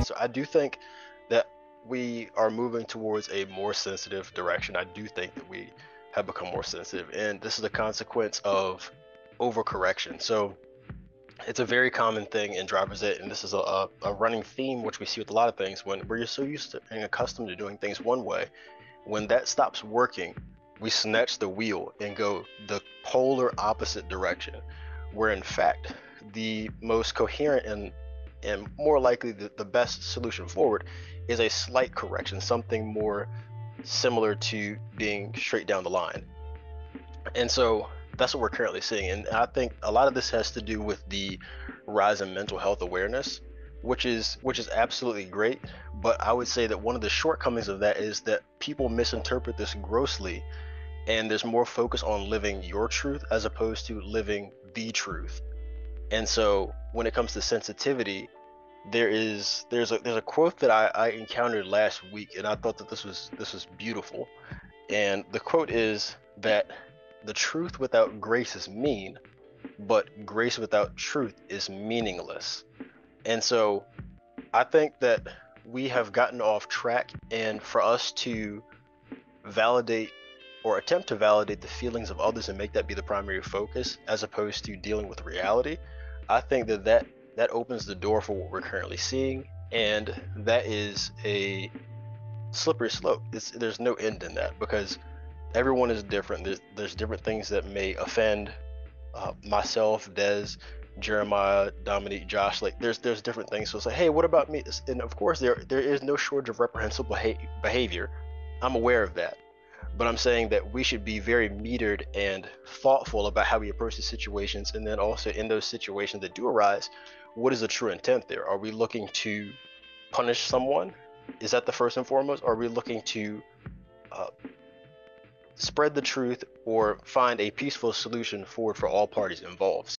So I do think that we are moving towards a more sensitive direction. I do think that we have become more sensitive, and this is a consequence of overcorrection. So it's a very common thing in driver's ed, and this is a running theme which we see with a lot of things. When we're so used to and accustomed to doing things one way, when that stops working, we snatch the wheel and go the polar opposite direction, where in fact the most coherent and more likely the best solution forward is a slight correction, something more similar to being straight down the line. And so that's what we're currently seeing. And I think a lot of this has to do with the rise in mental health awareness, which is absolutely great. But I would say that one of the shortcomings of that is that people misinterpret this grossly, and there's more focus on living your truth as opposed to living the truth. And so when it comes to sensitivity, there's a quote that I encountered last week, and I thought that this was beautiful. And the quote is that the truth without grace is mean, but grace without truth is meaningless. And so I think that we have gotten off track, and for us to validate or attempt to validate the feelings of others and make that be the primary focus as opposed to dealing with reality, I think that opens the door for what we're currently seeing, and that is a slippery slope. There's no end in that, because everyone is different. There's different things that may offend myself, Des, Jeremiah, Dominique, Josh. Like there's different things. So it's like, hey, what about me? And of course there is no shortage of reprehensible behavior. I'm aware of that. But I'm saying that we should be very metered and thoughtful about how we approach the situations, and then also in those situations that do arise, what is the true intent there? Are we looking to punish someone? Is that the first and foremost? Are we looking to spread the truth or find a peaceful solution for all parties involved?